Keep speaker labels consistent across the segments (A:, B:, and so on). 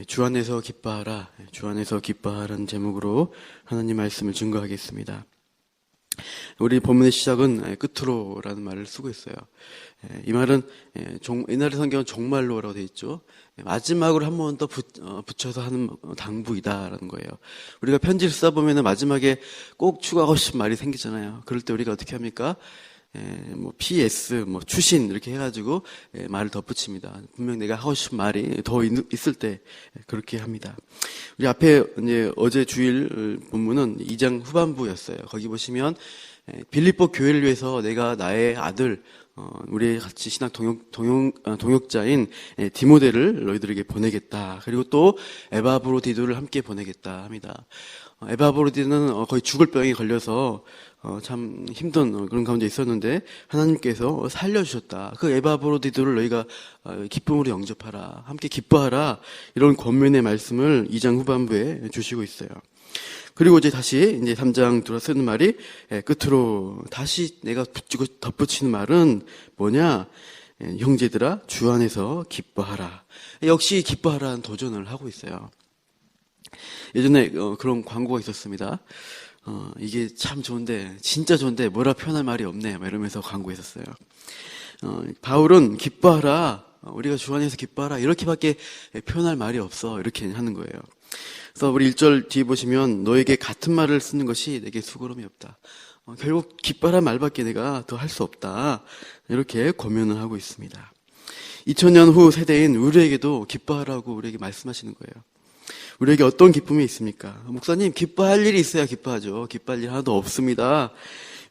A: 주 안에서 기뻐하라, 주 안에서 기뻐하라는 제목으로 하나님 말씀을 증거하겠습니다. 우리 본문의 시작은 끝으로라는 말을 쓰고 있어요. 이 말은 옛날의 성경은 종말로라고 되어 있죠. 마지막으로 한 번 더 붙여서 하는 당부이다라는 거예요. 우리가 편지를 써보면 마지막에 꼭 추가하고 싶은 말이 생기잖아요. 그럴 때 우리가 어떻게 합니까? PS, 추신, 이렇게 해가지고, 말을 덧붙입니다. 분명 내가 하고 싶은 말이 더 있을 때, 그렇게 합니다. 우리 앞에, 어제 주일 본문은 2장 후반부였어요. 거기 보시면, 빌립보 교회를 위해서 내가 나의 아들, 우리 같이 신학 동역자인 디모데를 너희들에게 보내겠다. 그리고 또 에바브로디도를 함께 보내겠다 합니다. 에바브로디는 거의 죽을 병에 걸려서 참 힘든 그런 가운데 있었는데 하나님께서 살려주셨다. 그 에바브로디도를 너희가 기쁨으로 영접하라. 함께 기뻐하라. 이런 권면의 말씀을 2장 후반부에 주시고 있어요. 그리고 다시 3장 들어 쓰는 말이 끝으로 다시 내가 덧붙이는 말은 뭐냐? 형제들아 주 안에서 기뻐하라. 역시 기뻐하라는 도전을 하고 있어요. 예전에 그런 광고가 있었습니다. 이게 참 좋은데 진짜 좋은데 뭐라 표현할 말이 없네 이러면서 광고했었어요. 바울은 기뻐하라, 우리가 주 안에서 기뻐하라 이렇게밖에 표현할 말이 없어 이렇게 하는 거예요. 그래서 우리 1절 뒤에 보시면 너에게 같은 말을 쓰는 것이 내게 수고로움이 없다. 결국 기뻐하라는 말밖에 내가 더 할 수 없다. 이렇게 권면을 하고 있습니다. 2000년 후 세대인 우리에게도 기뻐하라고 우리에게 말씀하시는 거예요. 우리에게 어떤 기쁨이 있습니까? 목사님, 기뻐할 일이 있어야 기뻐하죠. 기뻐할 일 하나도 없습니다.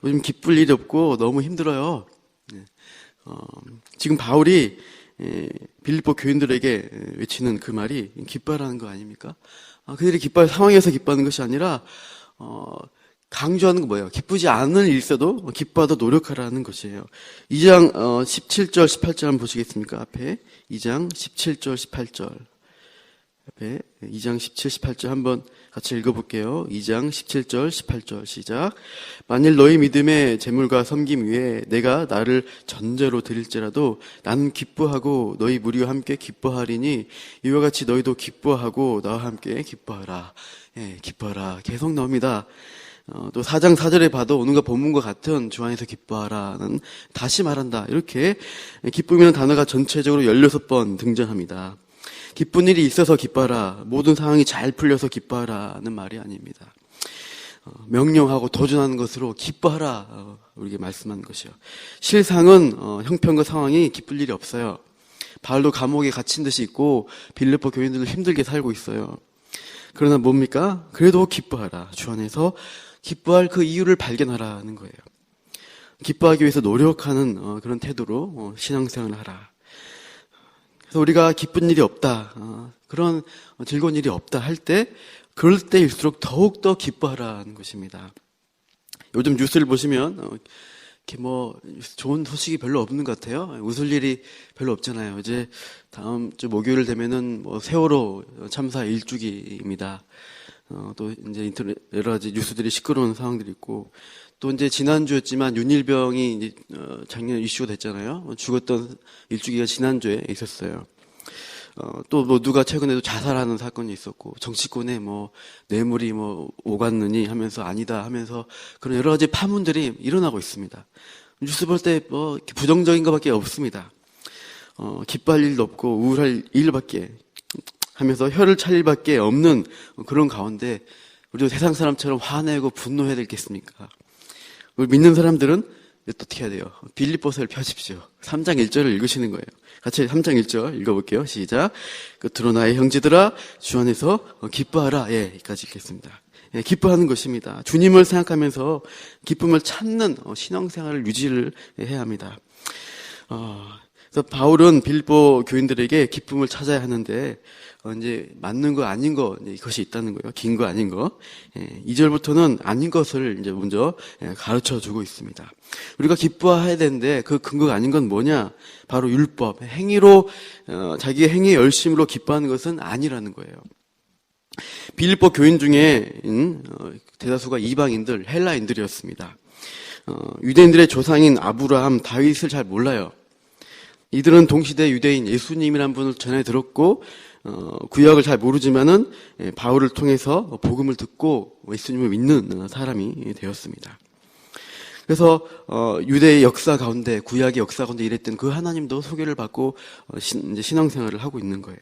A: 요즘 기쁠 일이 없고 너무 힘들어요. 지금 바울이 빌립보 교인들에게 외치는 그 말이 기뻐하라는 거 아닙니까? 그들이 기뻐할 상황에서 기뻐하는 것이 아니라 강조하는 건 뭐예요? 기쁘지 않은 일 있어도 기뻐하도록 노력하라는 것이에요. 2장 17절 18절 한번 보시겠습니까? 앞에 2장 17절 18절 앞에 2장 17, 18절 한번 같이 읽어볼게요. 2장 17절, 18절 시작. 만일 너희 믿음의 재물과 섬김 위에 내가 나를 전제로 드릴지라도 나는 기뻐하고 너희 무리와 함께 기뻐하리니 이와 같이 너희도 기뻐하고 나와 함께 기뻐하라. 기뻐하라. 계속 나옵니다. 또 4장 4절에 봐도 오늘과 본문과 같은 주 안에서 기뻐하라는 다시 말한다. 이렇게 기쁨이라는 단어가 전체적으로 16번 등장합니다. 기쁜 일이 있어서 기뻐하라. 모든 상황이 잘 풀려서 기뻐하라는 말이 아닙니다. 명령하고 도전하는 것으로 기뻐하라. 우리에게 말씀하는 것이요. 실상은 형편과 상황이 기쁠 일이 없어요. 바울도 감옥에 갇힌 듯이 있고 빌립보 교인들도 힘들게 살고 있어요. 그러나 뭡니까? 그래도 기뻐하라. 주 안에서 기뻐할 그 이유를 발견하라는 거예요. 기뻐하기 위해서 노력하는 그런 태도로 신앙생활을 하라. 그래서 우리가 기쁜 일이 없다, 그런 즐거운 일이 없다 할 때, 그럴 때일수록 더욱더 기뻐하라는 것입니다. 요즘 뉴스를 보시면, 좋은 소식이 별로 없는 것 같아요. 웃을 일이 별로 없잖아요. 이제 다음 주 목요일 되면은 세월호 참사 1주기입니다. 또 이제 인터넷 여러 가지 뉴스들이 시끄러운 상황들이 있고, 또 이제 지난주였지만 윤일병이 이제 작년 이슈가 됐잖아요. 죽었던 1주기가 지난주에 있었어요. 또 누가 최근에도 자살하는 사건이 있었고, 정치권에 뇌물이 오갔느니 하면서 아니다 하면서 그런 여러 가지 파문들이 일어나고 있습니다. 뉴스 볼 때 부정적인 것밖에 없습니다. 기뻐할 일도 없고 우울할 일밖에 하면서 혀를 찰 일밖에 없는 그런 가운데 우리도 세상 사람처럼 화내고 분노해야 되겠습니까? 우리 믿는 사람들은 어떻게 해야 돼요? 빌립보서를 펴십시오. 3장 1절을 읽으시는 거예요. 같이 3장 1절 읽어볼게요. 시작. 끝으로 나의 형제들아 주 안에서 기뻐하라. 여기까지 읽겠습니다. 기뻐하는 것입니다. 주님을 생각하면서 기쁨을 찾는 신앙생활을 유지를 해야 합니다. 그래서 바울은 빌립보 교인들에게 기쁨을 찾아야 하는데 이제 맞는 거 아닌 거 이것이 있다는 거예요. 긴 거 아닌 거. 2절부터는 아닌 것을 이제 먼저 가르쳐 주고 있습니다. 우리가 기뻐해야 되는데 그 근거가 아닌 건 뭐냐? 바로 율법, 행위로 자기의 행위의 열심으로 기뻐하는 것은 아니라는 거예요. 빌립보 교인 중에 대다수가 이방인들, 헬라인들이었습니다. 유대인들의 조상인 아브라함, 다윗을 잘 몰라요. 이들은 동시대 유대인 예수님이란 분을 전해 들었고 구약을 잘 모르지만은 바울을 통해서 복음을 듣고 예수님을 믿는 사람이 되었습니다. 그래서 유대의 역사 가운데, 구약의 역사 가운데 일했던 그 하나님도 소개를 받고 이제 신앙생활을 하고 있는 거예요.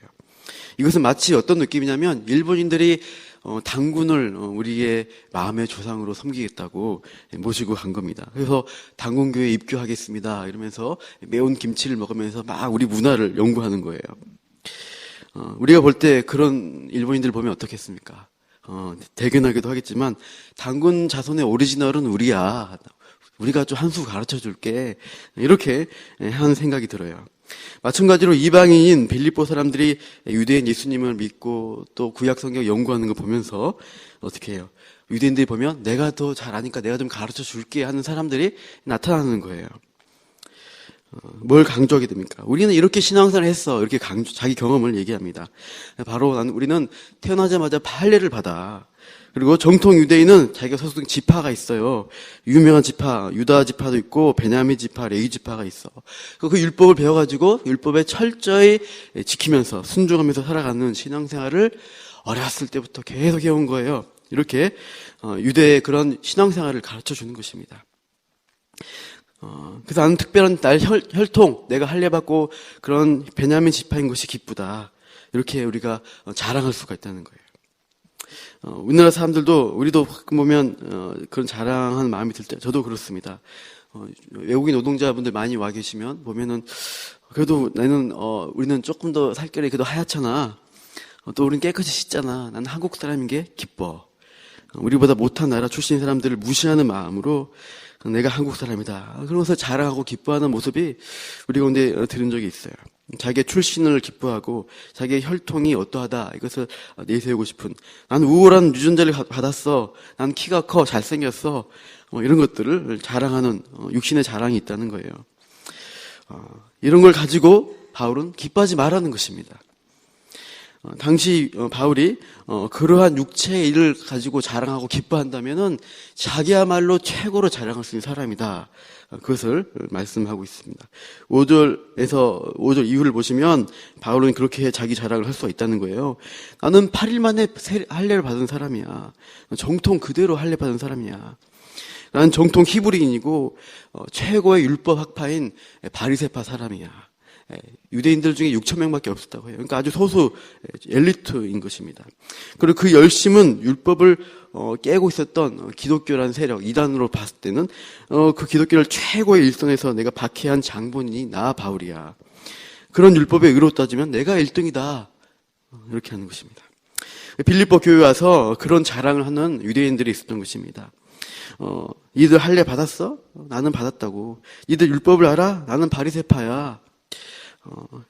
A: 이것은 마치 어떤 느낌이냐면 일본인들이 당군을 우리의 마음의 조상으로 섬기겠다고 모시고 간 겁니다. 그래서 당군교회에 입교하겠습니다 이러면서 매운 김치를 먹으면서 막 우리 문화를 연구하는 거예요. 우리가 볼 때 그런 일본인들 보면 어떻겠습니까? 대견하기도 하겠지만 당군 자손의 오리지널은 우리야. 우리가 좀 한 수 가르쳐 줄게. 이렇게 하는 생각이 들어요. 마찬가지로 이방인인 빌립보 사람들이 유대인 예수님을 믿고 또 구약 성경 연구하는 거 보면서 어떻게 해요? 유대인들이 보면 내가 더 잘 아니까 내가 좀 가르쳐 줄게 하는 사람들이 나타나는 거예요. 뭘 강조하게 됩니까? 우리는 이렇게 신앙생활을 했어. 이렇게 자기 경험을 얘기합니다. 바로 우리는 태어나자마자 할례를 받아. 그리고 정통 유대인은 자기가 소속된 지파가 있어요. 유명한 지파, 유다 지파도 있고 베냐민 지파, 레위 지파가 있어. 그 율법을 배워가지고 율법에 철저히 지키면서 순종하면서 살아가는 신앙생활을 어렸을 때부터 계속 해온 거예요. 이렇게 유대의 그런 신앙생활을 가르쳐주는 것입니다. 그래서 나는 특별한 날 혈통, 내가 할례 받고 그런 베냐민 지파인 것이 기쁘다. 이렇게 우리가 자랑할 수가 있다는 거예요. 우리나라 사람들도 우리도 가끔 보면 그런 자랑하는 마음이 들 때 저도 그렇습니다. 외국인 노동자분들 많이 와 계시면 보면은 그래도 나는 우리는 조금 더 살결이 그래도 하얗잖아. 또 우리는 깨끗이 씻잖아. 나는 한국 사람인 게 기뻐. 우리보다 못한 나라 출신 사람들을 무시하는 마음으로 내가 한국 사람이다. 그러면서 자랑하고 기뻐하는 모습이 우리 가운데 들은 적이 있어요. 자기의 출신을 기뻐하고 자기의 혈통이 어떠하다 이것을 내세우고 싶은, 난 우월한 유전자를 받았어, 난 키가 커, 잘생겼어, 이런 것들을 자랑하는 육신의 자랑이 있다는 거예요. 이런 걸 가지고 바울은 기뻐하지 말라는 것입니다. 당시 바울이 그러한 육체의 일을 가지고 자랑하고 기뻐한다면은 자기야말로 최고로 자랑할 수 있는 사람이다. 그것을 말씀하고 있습니다. 5절 이후를 보시면 바울은 그렇게 자기 자랑을 할 수가 있다는 거예요. 나는 8일 만에 할례를 받은 사람이야. 정통 그대로 할례 받은 사람이야. 나는 정통 히브리인이고 최고의 율법 학파인 바리새파 사람이야. 유대인들 중에 6천 명밖에 없었다고 해요. 그러니까 아주 소수 엘리트인 것입니다. 그리고 그 열심은 율법을 깨고 있었던 기독교라는 세력, 이단으로 봤을 때는 그 기독교를 최고의 일선에서 내가 박해한 장본인이 나 바울이야. 그런 율법에 의로 따지면 내가 1등이다. 이렇게 하는 것입니다. 빌립보 교회 와서 그런 자랑을 하는 유대인들이 있었던 것입니다. 이들 할례 받았어? 나는 받았다고. 이들 율법을 알아? 나는 바리새파야.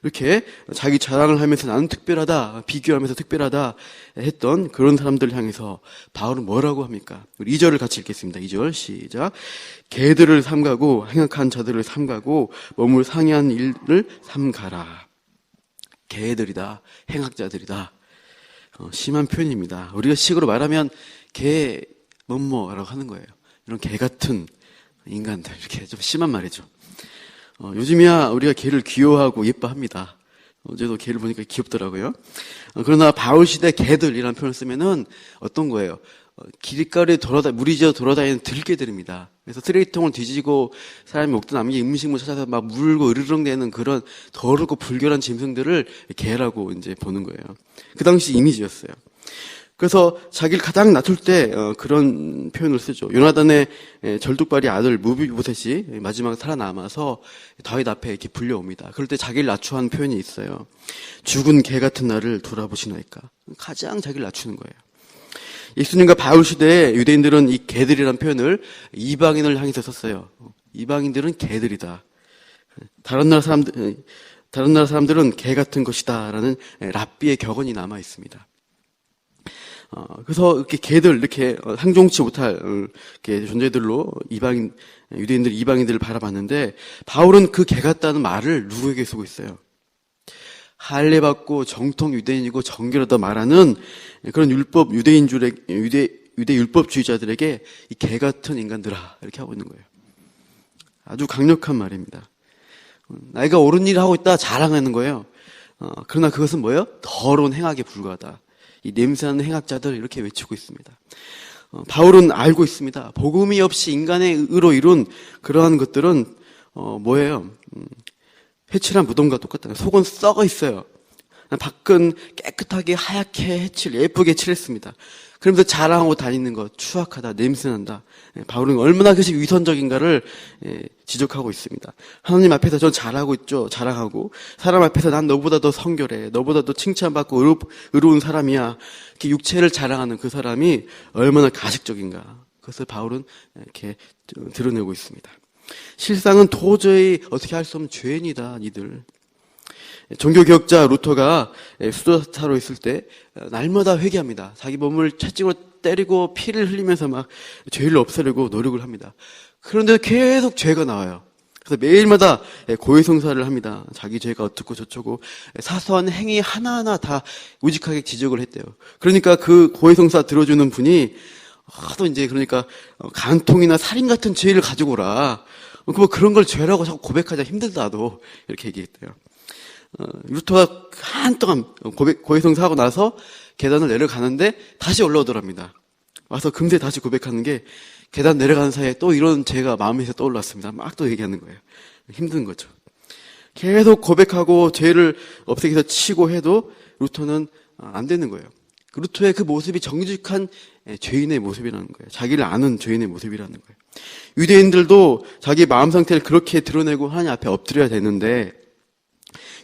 A: 이렇게 자기 자랑을 하면서 나는 특별하다, 비교하면서 특별하다 했던 그런 삼들을 향해서 바울은 뭐라고 합니까? 우리 2절을 같이 읽겠습니다. 2절 시작. 개들을 삼가고 행악한 자들을 삼가고 몸을 상해한 일을 삼가라. 개들이다, 행악자들이다. 심한 표현입니다. 우리가 식으로 말하면 개 뭐뭐라고 하는 거예요. 이런 개 같은 인간들, 이렇게 좀 심한 말이죠. 요즘이야 우리가 개를 귀여워하고 예뻐합니다. 어제도 개를 보니까 귀엽더라고요. 그러나 바울 시대 개들이라는 표현을 쓰면은 어떤 거예요? 길가에 무리지어 돌아다니는 들개들입니다. 그래서 쓰레기통을 뒤지고 사람이 먹다 남긴 음식물 찾아서 막 물고 으르렁대는 그런 더럽고 불결한 짐승들을 개라고 이제 보는 거예요. 그 당시 이미지였어요. 그래서 자기를 가장 낮출 때 그런 표현을 쓰죠. 요나단의 절뚝발이 아들 무비보셋이 마지막에 살아남아서 다윗 앞에 이렇게 불려옵니다. 그럴 때 자기를 낮추는 표현이 있어요. 죽은 개 같은 나를 돌아보시나이까. 가장 자기를 낮추는 거예요. 예수님과 바울 시대에 유대인들은 이 개들이라는 표현을 이방인을 향해서 썼어요. 이방인들은 개들이다. 다른 나라 사람들은 개 같은 것이다라는 랍비의 격언이 남아 있습니다. 그래서 이렇게 개들, 이렇게 상종치 못할 이렇게 존재들로 유대인들 이방인들을 바라봤는데, 바울은 그 개 같다는 말을 누구에게 쓰고 있어요? 할례 받고 정통 유대인이고 정결하다 말하는 그런 유대 율법주의자들에게 이 개 같은 인간들아, 이렇게 하고 있는 거예요. 아주 강력한 말입니다. 내가 옳은 일을 하고 있다 자랑하는 거예요. 그러나 그것은 뭐예요? 더러운 행악에 불과하다. 이 냄새나는 행악자들 이렇게 외치고 있습니다. 바울은 알고 있습니다. 복음이 없이 인간의 의로 이룬 그러한 것들은 뭐예요? 회칠한 무덤과 똑같다. 속은 썩어 있어요. 밖은 깨끗하게 하얗게 예쁘게 칠했습니다. 그러면서 자랑하고 다니는 것, 추악하다, 냄새난다. 바울은 얼마나 그것이 위선적인가를 지적하고 있습니다. 하나님 앞에서 전 잘하고 있죠. 자랑하고. 사람 앞에서 난 너보다 더 성결해. 너보다 더 칭찬받고 의로운 사람이야. 이렇게 육체를 자랑하는 그 사람이 얼마나 가식적인가. 그것을 바울은 이렇게 드러내고 있습니다. 실상은 도저히 어떻게 할 수 없는 죄인이다, 니들. 종교개혁자 루터가 수도사로 있을 때 날마다 회개합니다. 자기 몸을 채찍으로 때리고 피를 흘리면서 막 죄를 없애려고 노력을 합니다. 그런데 계속 죄가 나와요. 그래서 매일마다 고해성사를 합니다. 자기 죄가 어떻고 저쩌고 사소한 행위 하나하나 다 우직하게 지적을 했대요. 그러니까 그 고해성사 들어주는 분이 하도 이제 그러니까 간통이나 살인 같은 죄를 가지고 오라. 뭐 그런 걸 죄라고 자꾸 고백하자 힘들다도 이렇게 얘기했대요. 루터가 한동안 고해성사하고 나서 계단을 내려가는데 다시 올라오더랍니다. 와서 금세 다시 고백하는 게 계단 내려가는 사이에 또 이런 죄가 마음에서 떠올랐습니다. 막 또 얘기하는 거예요. 힘든 거죠. 계속 고백하고 죄를 없애기 위해서 치고 해도 루터는 안 되는 거예요. 루터의 그 모습이 정직한 죄인의 모습이라는 거예요. 자기를 아는 죄인의 모습이라는 거예요. 유대인들도 자기 마음 상태를 그렇게 드러내고 하나님 앞에 엎드려야 되는데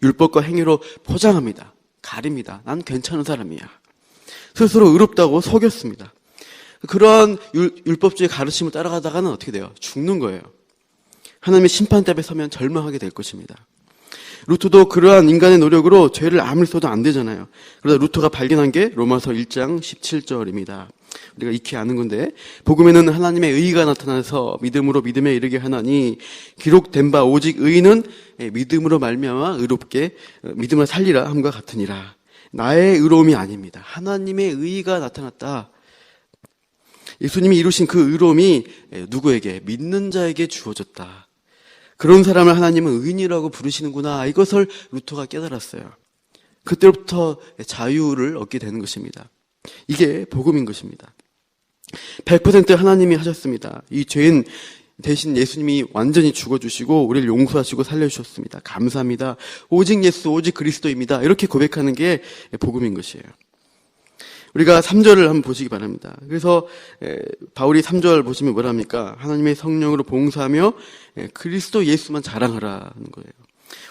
A: 율법과 행위로 포장합니다. 가립니다. 난 괜찮은 사람이야. 스스로 의롭다고 속였습니다. 그러한 율법주의 가르침을 따라가다가는 어떻게 돼요? 죽는 거예요. 하나님의 심판대 앞에 서면 절망하게 될 것입니다. 루터도 그러한 인간의 노력으로 죄를 아무리 써도 안 되잖아요. 그러다 루터가 발견한 게 로마서 1장 17절입니다. 우리가 익히 아는 건데 복음에는 하나님의 의가 나타나서 믿음으로 믿음에 이르게 하나니 기록된 바 오직 의인은 믿음으로 말미암아 의롭게 믿음을 살리라 함과 같으니라. 나의 의로움이 아닙니다. 하나님의 의가 나타났다. 예수님이 이루신 그 의로움이 누구에게? 믿는 자에게 주어졌다. 그런 사람을 하나님은 의인이라고 부르시는구나. 이것을 루터가 깨달았어요. 그때부터 자유를 얻게 되는 것입니다. 이게 복음인 것입니다. 100% 하나님이 하셨습니다. 이 죄인 대신 예수님이 완전히 죽어주시고 우리를 용서하시고 살려주셨습니다. 감사합니다. 오직 예수, 오직 그리스도입니다. 이렇게 고백하는 게 복음인 것이에요. 우리가 3절을 한번 보시기 바랍니다. 그래서 바울이 3절 보시면 뭐랍니까? 하나님의 성령으로 봉사하며 그리스도 예수만 자랑하라는 거예요.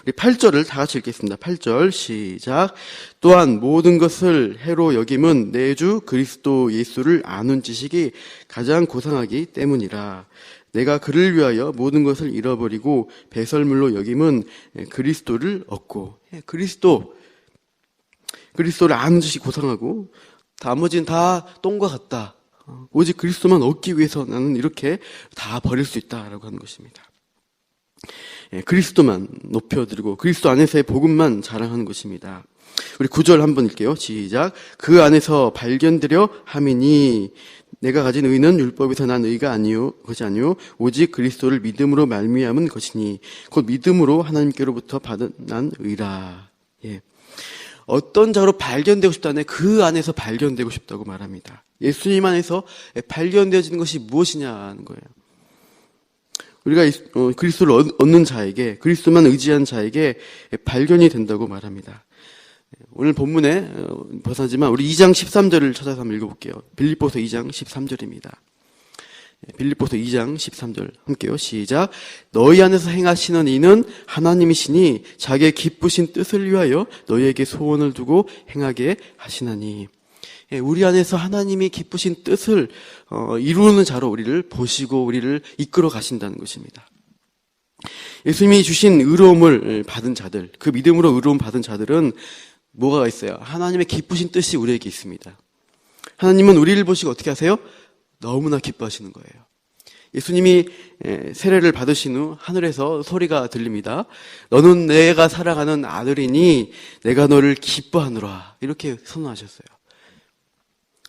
A: 우리 8절을 다 같이 읽겠습니다. 8절 시작. 또한 모든 것을 해로 여김은 내 주 그리스도 예수를 아는 지식이 가장 고상하기 때문이라. 내가 그를 위하여 모든 것을 잃어버리고 배설물로 여김은 그리스도를 얻고. 그리스도를 아는 지식이 고상하고 나머지는 다 똥과 같다. 오직 그리스도만 얻기 위해서 나는 이렇게 다 버릴 수 있다라고 하는 것입니다. 그리스도만 높여드리고 그리스도 안에서의 복음만 자랑하는 것입니다. 우리 9절 한번 읽게요. 시작. 그 안에서 발견되려 함이니 내가 가진 의는 율법에서 난 의가 것이 아니요 오직 그리스도를 믿음으로 말미암은 것이니 곧 믿음으로 하나님께로부터 받은 난 의라. 예. 어떤 자로 발견되고 싶다네 그 안에서 발견되고 싶다고 말합니다. 예수님 안에서 발견되어지는 것이 무엇이냐는 거예요. 우리가 그리스도를 얻는 자에게, 그리스도만 의지한 자에게 발견이 된다고 말합니다. 오늘 본문에 벗어나지만 우리 2장 13절을 찾아서 한번 읽어볼게요. 빌립보서 2장 13절입니다. 빌립보서 2장 13절 함께요. 시작. 너희 안에서 행하시는 이는 하나님이시니 자기의 기쁘신 뜻을 위하여 너희에게 소원을 두고 행하게 하시나니. 우리 안에서 하나님이 기쁘신 뜻을 이루는 자로 우리를 보시고 우리를 이끌어 가신다는 것입니다. 예수님이 주신 의로움을 받은 자들, 그 믿음으로 의로움 받은 자들은 뭐가 있어요? 하나님의 기쁘신 뜻이 우리에게 있습니다. 하나님은 우리를 보시고 어떻게 하세요? 너무나 기뻐하시는 거예요. 예수님이 세례를 받으신 후 하늘에서 소리가 들립니다. 너는 내가 사랑하는 아들이니 내가 너를 기뻐하노라. 이렇게 선언하셨어요.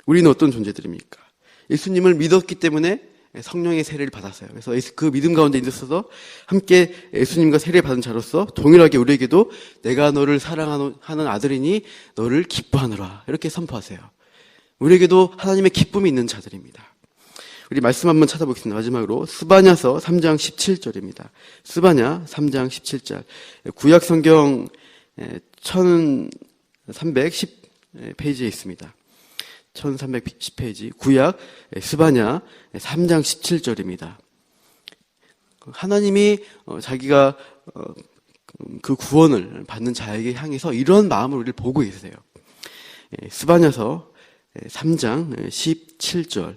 A: 우리는 어떤 존재들입니까? 예수님을 믿었기 때문에 성령의 세례를 받았어요. 그래서 그 믿음 가운데 있어서 함께 예수님과 세례 받은 자로서 동일하게 우리에게도 내가 너를 사랑하는 아들이니 너를 기뻐하노라 이렇게 선포하세요. 우리에게도 하나님의 기쁨이 있는 자들입니다. 우리 말씀 한번 찾아보겠습니다. 마지막으로 스바냐서 3장 17절입니다. 스바냐 3장 17절. 구약 성경 1310페이지에 있습니다. 1310페이지 구약 스바냐 3장 17절입니다. 하나님이 자기가 그 구원을 받는 자에게 향해서 이런 마음을 우리를 보고 계세요. 스바냐서 3장 17절.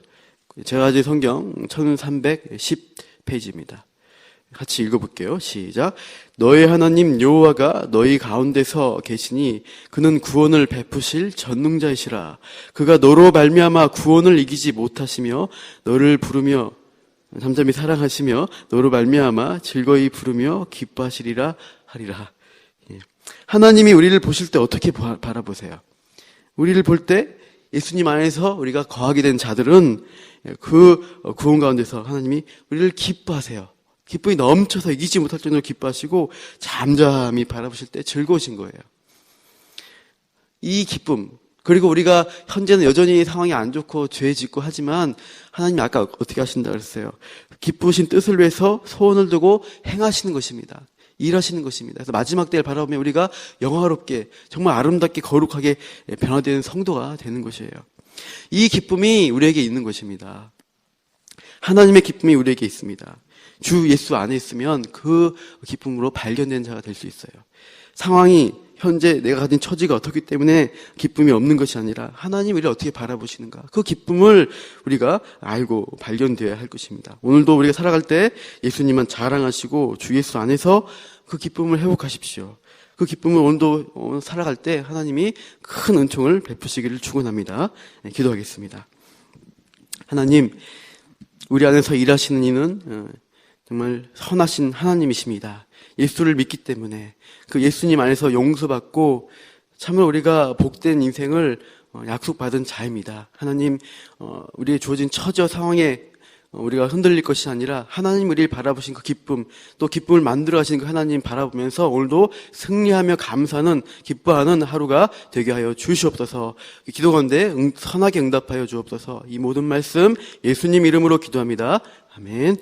A: 제가 가진 성경 1310페이지입니다. 같이 읽어볼게요. 시작. 너의 하나님 여호와가 너희 가운데서 계시니 그는 구원을 베푸실 전능자이시라. 그가 너로 말미암아 구원을 이기지 못하시며 너를 부르며 잠잠히 사랑하시며 너로 말미암아 즐거이 부르며 기뻐하시리라 하리라. 하나님이 우리를 보실 때 어떻게 바라보세요? 우리를 볼 때 예수님 안에서 우리가 거하게 된 자들은 그 구원 가운데서 하나님이 우리를 기뻐하세요. 기쁨이 넘쳐서 이기지 못할 정도로 기뻐하시고 잠잠히 바라보실 때 즐거우신 거예요. 이 기쁨, 그리고 우리가 현재는 여전히 상황이 안 좋고 죄 짓고 하지만 하나님이 아까 어떻게 하신다 그랬어요? 기쁘신 뜻을 위해서 소원을 두고 행하시는 것입니다. 일하시는 것입니다. 그래서 마지막 때를 바라보면 우리가 영화롭게 정말 아름답게 거룩하게 변화되는 성도가 되는 것이에요. 이 기쁨이 우리에게 있는 것입니다. 하나님의 기쁨이 우리에게 있습니다. 주 예수 안에 있으면 그 기쁨으로 발견된 자가 될 수 있어요. 상황이 현재 내가 가진 처지가 어떻기 때문에 기쁨이 없는 것이 아니라 하나님 우리를 어떻게 바라보시는가, 그 기쁨을 우리가 알고 발견되어야 할 것입니다. 오늘도 우리가 살아갈 때 예수님만 자랑하시고 주 예수 안에서 그 기쁨을 회복하십시오. 그 기쁨을 오늘도 살아갈 때 하나님이 큰 은총을 베푸시기를 축원합니다. 기도하겠습니다. 하나님, 우리 안에서 일하시는 이는 정말 선하신 하나님이십니다. 예수를 믿기 때문에 그 예수님 안에서 용서받고 참으로 우리가 복된 인생을 약속받은 자입니다. 하나님, 우리의 주어진 처지와 상황에 우리가 흔들릴 것이 아니라 하나님 우리를 바라보신 그 기쁨, 또 기쁨을 만들어 가신 그 하나님 바라보면서 오늘도 승리하며 감사하는, 기뻐하는 하루가 되게 하여 주시옵소서. 기도 가운데 선하게 응답하여 주옵소서. 이 모든 말씀 예수님 이름으로 기도합니다. 아멘.